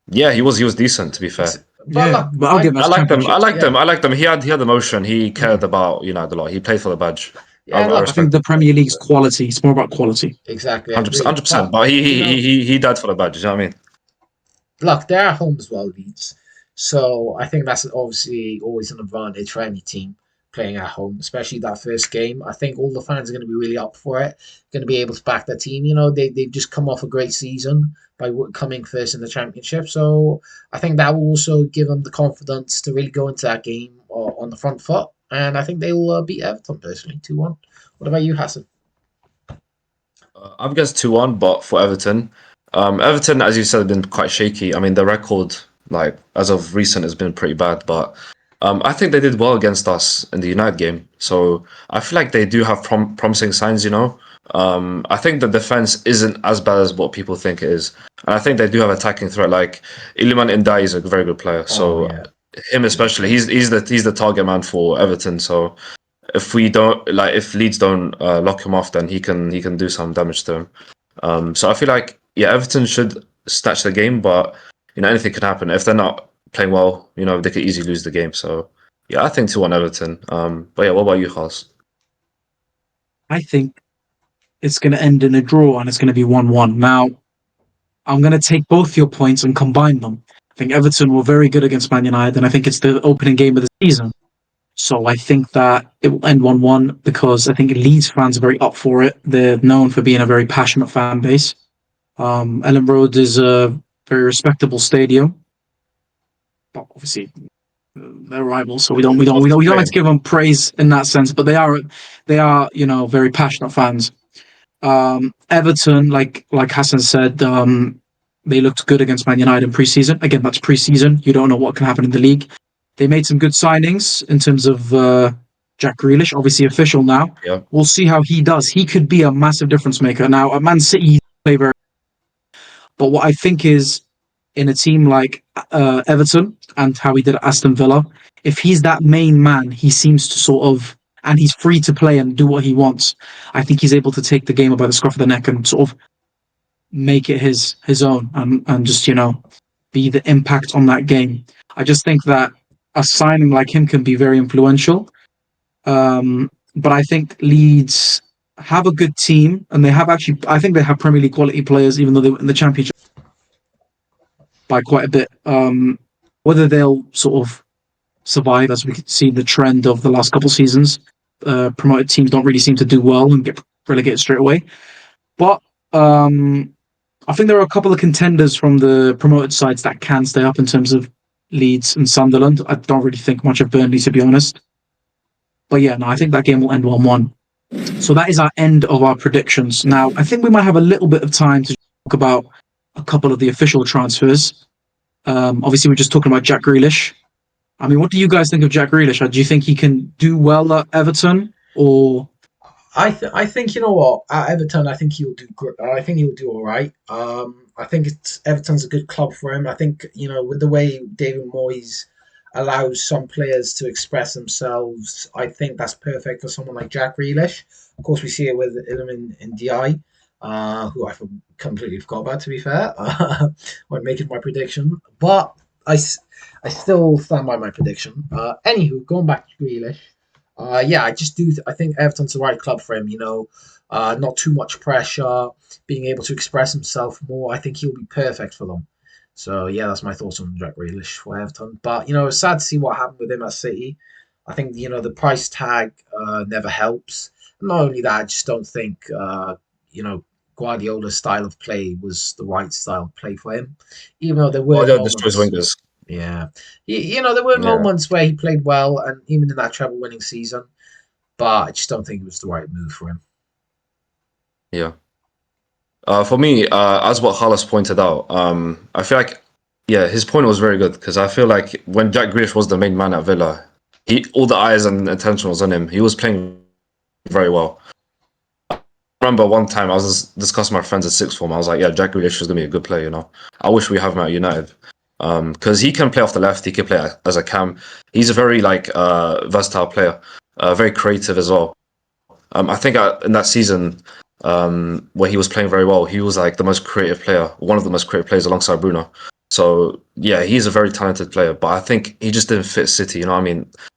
Yeah, he was decent, to be fair. but Yeah, look, but I'll give him I as liked him. I championship. liked him. yeah, I liked him. He had emotion. He cared about United a lot. He played for the badge. I, yeah. I Look, I think respect the him. Premier League's quality. It's more about quality. exactly, I 100%. agree. 100%. But But he you he know, he he died for the badge. You know what I mean? look, they're at home as well, Leeds. So I think that's obviously always an advantage for any team playing at home, especially that first game. I think all the fans are going to be really up for it, going to be able to back their team. They've just come off a great season by coming first in the championship. So I think that will also give them the confidence to really go into that game on the front foot. And I think they will beat Everton personally, 2-1. What about you, Hassan? I've guessed 2-1, but for Everton. Everton, as you said, have been quite shaky. I mean, the record, like as of recent, has been pretty bad. But I think they did well against us in the United game. So I feel like they do have promising signs. I think the defense isn't as bad as what people think it is, and I think they do have attacking threat. Like Iliman Ndiaye is a very good player. Oh, So yeah. him especially, he's the target man for Everton. So if Leeds don't lock him off, then he can do some damage to him. So I feel like Everton should snatch the game, but anything can happen if they're not playing well. They could easily lose the game. So Yeah, I think 2-1 Everton. But yeah, what about you, Khas? I think it's going to end in a draw and it's going to be 1-1. Now, I'm going to take both your points and combine them. I think Everton were very good against Man United, and I think it's the opening game of the season. So I think that it will end 1-1 because I think Leeds fans are very up for it. They're known for being a very passionate fan base. Ellen Road is a very respectable stadium, but obviously they're rivals, so we don't like to give them praise in that sense. But they are very passionate fans. Everton, like Hassan said, they looked good against Man United in pre-season. Again, that's pre-season. You don't know what can happen in the league. They made some good signings in terms of Jack Grealish, obviously official now. Yeah. We'll see how he does. He could be a massive difference maker. Now, at Man City, he play very. But what I think is in a team like Everton and how he did at Aston Villa, if he's that main man, he seems to sort of, and he's free to play and do what he wants. I think he's able to take the game by the scruff of the neck and sort of make it his own and just be the impact on that game. I just think that a signing like him can be very influential. But I think Leeds have a good team, and I think they have Premier League quality players, even though they were in the Championship by quite a bit. Whether they'll sort of survive, as we can see the trend of the last couple of seasons, promoted teams don't really seem to do well and get relegated straight away. But I think there are a couple of contenders from the promoted sides that can stay up in terms of Leeds and Sunderland. I don't really think much of Burnley, to be honest. But yeah, no, I think that game will end 1-1. So that is our end of our predictions. Now, I think we might have a little bit of time to talk about a couple of the official transfers. Obviously, we're just talking about Jack Grealish. I mean, what do you guys think of Jack Grealish? Do you think he can do well at Everton, or? I think you know what, at Everton, I think he'll do. I think he'll do all right. I think Everton's a good club for him. I think with the way David Moyes allows some players to express themselves, I think that's perfect for someone like Jack Grealish. Of course, we see it with Iliman Ndiaye, who completely forgot about, to be fair, when making my prediction. But I still stand by my prediction. Anywho, going back to Grealish. Yeah, I just do. I think Everton's the right club for him. Not too much pressure, being able to express himself more. I think he'll be perfect for them. So yeah, that's my thoughts on Jack Grealish for Everton. But it's sad to see what happened with him at City. I think the price tag never helps. Not only that, I just don't think Guardiola's style of play was the right style of play for him. Even though there were Guardiola destroys moments. wingers. Yeah. There were Yeah. moments where he played well, and even in that treble winning season, but I just don't think it was the right move for him. Yeah. For me, as what Halas pointed out, I feel like, yeah, his point was very good because I feel like when Jack Grealish was the main man at Villa, all the eyes and attention was on him. He was playing very well. I remember one time I was discussing with my friends at sixth form. I was like, yeah, Jack Grealish is going to be a good player, I wish we have him at United. Because he can play off the left, he can play as a cam. He's a very versatile player, very creative as well. I think in that season where he was playing very well, he was like the most creative player, one of the most creative players alongside Bruno. So yeah, he's a very talented player, but I think he just didn't fit City.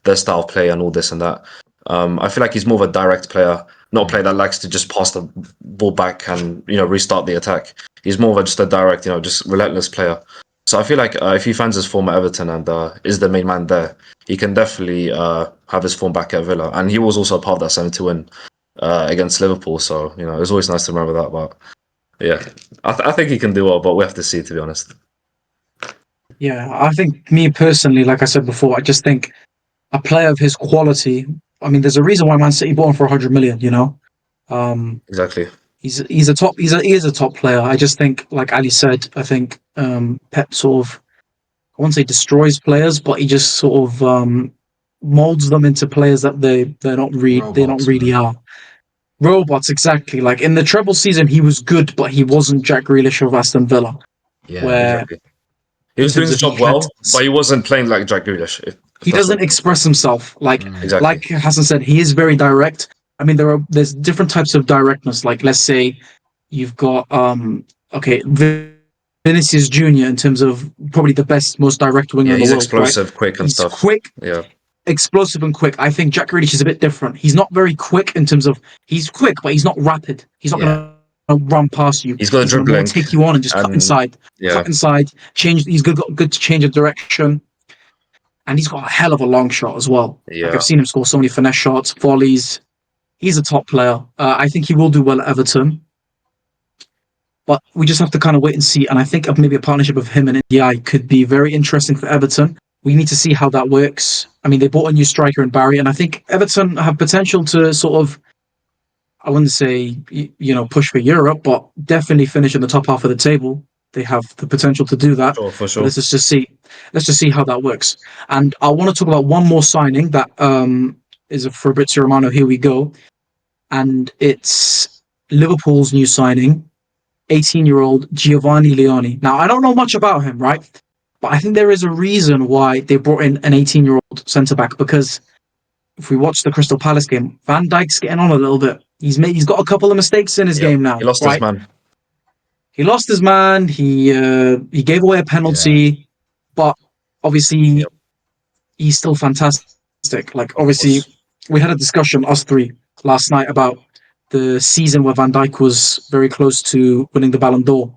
Their style of play and all this and that. I feel like he's more of a direct player, not a player that likes to just pass the ball back and restart the attack. He's more of just a direct, just relentless player. So I feel like if he finds his form at Everton and is the main man there, he can definitely have his form back at Villa. And he was also a part of that 7-2 win against Liverpool. So, it was always nice to remember that. But yeah, I think he can do well, but we have to see, to be honest. Yeah, I think me personally, like I said before, I just think a player of his quality. I mean, there's a reason why Man City bought him for 100 million. Exactly. He is a top player. I just think, like Ali said, I think Pep sort of, I won't say destroys players, but he just sort of molds them into players that they're not really are. Robots, exactly. Like in the treble season, he was good, but he wasn't Jack Grealish of Aston Villa. Yeah, where exactly. He was doing his job well, but he wasn't playing like Jack Grealish. He doesn't express himself Exactly. like Hassan said. He is very direct. I mean, there's different types of directness. Like, let's say you've got Vinicius Junior in terms of probably the best, most direct winger in the he's world. explosive, Right? quick and He's stuff. quick. Yeah. explosive and quick. I think Jack Grealish is a bit different. He's not very quick in terms of he's quick, but he's not rapid. He's not going to run past you. He's got He's going to more dribbling take you on and just cut inside, change. He's good to change of direction, and he's got a hell of a long shot as well. Like I've seen him score so many finesse shots, volleys. He's a top player. I think he will do well at Everton. But we just have to kind of wait and see. And I think maybe a partnership of him and NDI could be very interesting for Everton. We need to see how that works. I mean, they bought a new striker in Barry, and I think Everton have potential to sort of, I wouldn't say, push for Europe, but definitely finish in the top half of the table. They have the potential to do that. For sure. Let's just see how that works. And I want to talk about one more signing that is a Fabrizio Romano. Here we go. And it's Liverpool's new signing, 18-year-old Giovanni Leoni. Now, I don't know much about him, right? But I think there is a reason why they brought in an 18-year-old centre-back, because if we watch the Crystal Palace game, Van Dijk's getting on a little bit. He's got a couple of mistakes in his game now. He lost his man. He lost his man. He gave away a penalty, but obviously he's still fantastic. Like, obviously, we had a discussion, us three, last night about the season where Van Dijk was very close to winning the Ballon d'Or.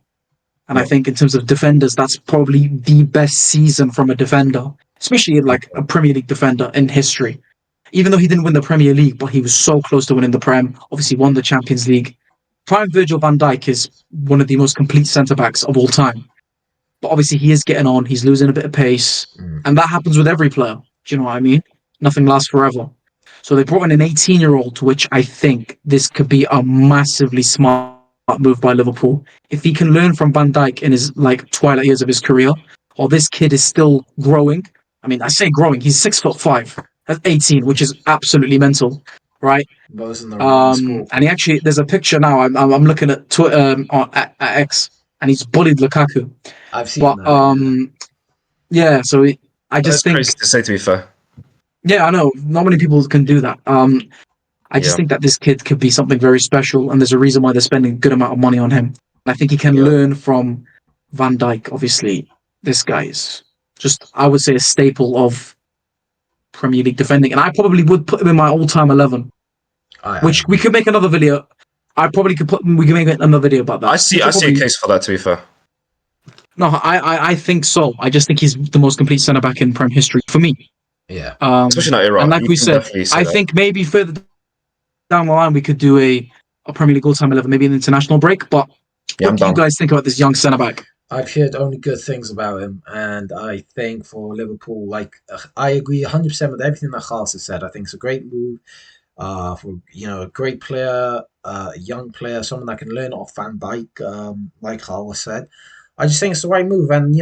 And I think in terms of defenders, that's probably the best season from a defender, especially like a Premier League defender in history. Even though he didn't win the Premier League, but he was so close to winning the Prem, obviously won the Champions League. Prime Virgil van Dijk is one of the most complete centre-backs of all time. But obviously he is getting on, he's losing a bit of pace, and that happens with every player. Do you know what I mean? Nothing lasts forever. So they brought in an 18-year-old, to which I think this could be a massively smart move by Liverpool. If he can learn from Van Dijk in his twilight years of his career, or this kid is still growing. I mean, I say growing, he's 6'5". That's 18, which is absolutely mental, right? And he actually, there's a picture now. I'm looking at Twitter at X, and he's bullied Lukaku. I've seen that. Yeah. So I just think, crazy to say, to be fair. Yeah, I know. Not many people can do that. I just think that this kid could be something very special, and there's a reason why they're spending a good amount of money on him. I think he can learn from Van Dijk. Obviously, this guy is just, I would say, a staple of Premier League defending, and I probably would put him in my all-time 11, which we could make another video. We can make another video about that. I see a case for that, to be fair. No, I think so. I just think he's the most complete centre-back in Prem history, for me. Yeah. Especially in that era. And like we said, I think maybe further down the line we could do a Premier League all-time 11, maybe an international break, but what do you guys think about this young centre-back? I've heard only good things about him, and I think for Liverpool, I agree 100% with everything that Khalsa said. I think it's a great move for a great player, a young player, someone that can learn off Van Dijk, like Khalsa said. I just think it's the right move, and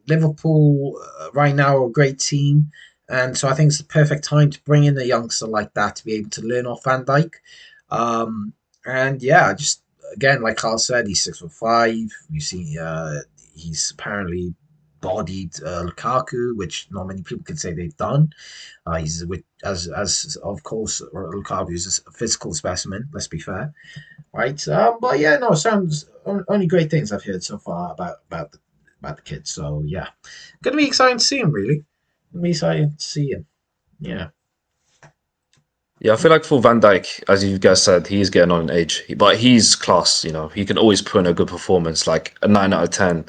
Liverpool right now are a great team, and so I think it's the perfect time to bring in a youngster like that to be able to learn off Van Dijk. Again, like Carl said, he's 6'5". We've seen he's apparently bodied Lukaku, which not many people can say they've done. He's as of course Lukaku is a physical specimen. Let's be fair, right? Sounds only great things I've heard so far about the kid. So yeah, gonna be exciting to see him. Really, gonna be exciting to see him. Yeah. Yeah, I feel like for Van Dijk, as you guys said, he's getting on in age, but he's class. He can always put in a good performance, like a 9 out of 10,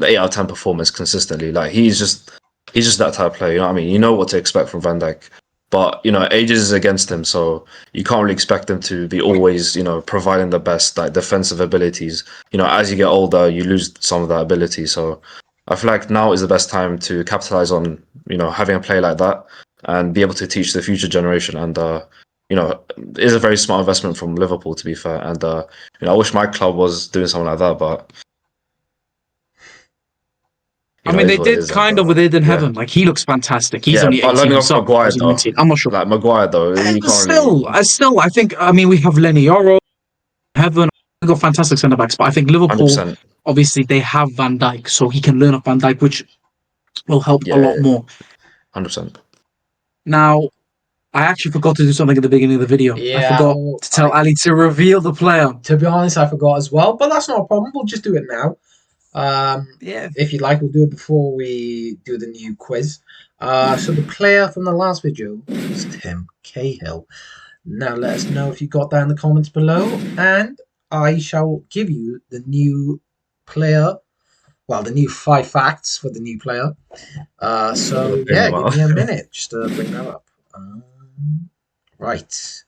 8 out of 10 performance consistently. Like he's just that type of player. You know what I mean? You know what to expect from Van Dijk, but age is against him, so you can't really expect him to be always providing the best defensive abilities. As you get older, you lose some of that ability. So I feel like now is the best time to capitalize on having a player like that, and be able to teach the future generation. And, it is a very smart investment from Liverpool, to be fair. And, I wish my club was doing something like that, but... they did kind of with Eden Heaven. Like, he looks fantastic. He's only 18 himself. Maguire, though. I'm not sure. Like, Maguire, though. Still, I think, we have Lenny Yoro, Heaven. We've got fantastic centre-backs, but I think Liverpool, 100%. Obviously, they have Van Dijk, so he can learn off Van Dijk, which will help a lot more. 100%. Now, I actually forgot to do something at the beginning of the video. Yeah, I forgot to tell Ali to reveal the player. To be honest, I forgot as well, but that's not a problem. We'll just do it now. If you'd like, we'll do it before we do the new quiz. So the player from the last video was Tim Cahill. Now let us know if you got that in the comments below, and I shall give you the new player. Well, the new 5 facts for the new player. So Bring yeah, them give out. me a minute just to bring that up. Right.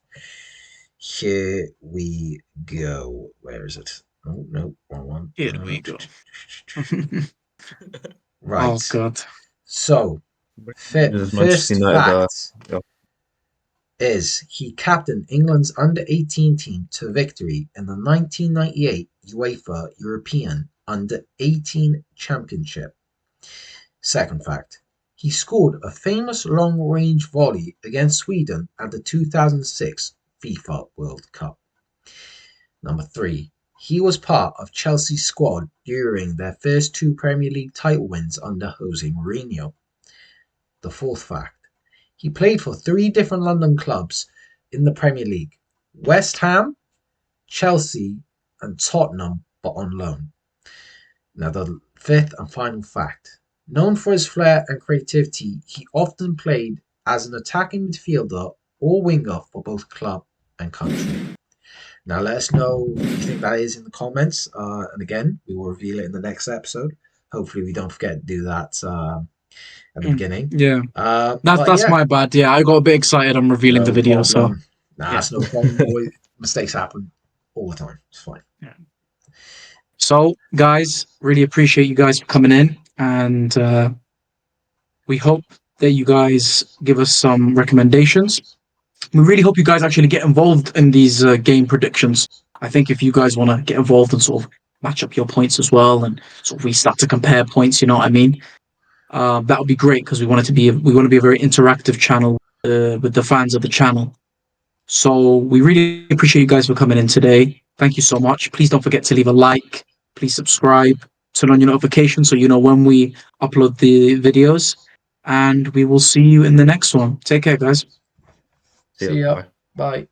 Here we go. Where is it? Oh, no, wrong one. Here we go. Right. Oh God. So, Just Manchester first United. fact Yeah. is he captained England's under-18 team to victory in the 1998 UEFA European Under-18 Championship. Second fact, he scored a famous long-range volley against Sweden at the 2006 FIFA World Cup. Number 3, he was part of Chelsea's squad during their first 2 Premier League title wins under Jose Mourinho. The fourth fact, he played for 3 different London clubs in the Premier League: West Ham, Chelsea, and Tottenham, but on loan. Now, the fifth and final fact, known for his flair and creativity, he often played as an attacking midfielder or winger for both club and country. Now, let us know what you think that is in the comments. And again, we will reveal it in the next episode. Hopefully, we don't forget to do that at the beginning. Yeah. But That's yeah, my bad. Yeah, I got a bit excited on revealing the no video, so problem. Nah, yeah. that's no problem, boy. Mistakes happen all the time. It's fine. Yeah. So, guys, really appreciate you guys for coming in, and we hope that you guys give us some recommendations. We really hope you guys actually get involved in these game predictions. I think if you guys want to get involved and sort of match up your points as well, and sort of we start to compare points, you know what I mean? That would be great because we want to be a very interactive channel with the fans of the channel. So we really appreciate you guys for coming in today. Thank you so much. Please don't forget to leave a like. Please subscribe. Turn on your notifications so you know when we upload the videos. And we will see you in the next one. Take care, guys. See ya. See ya. Bye. Bye.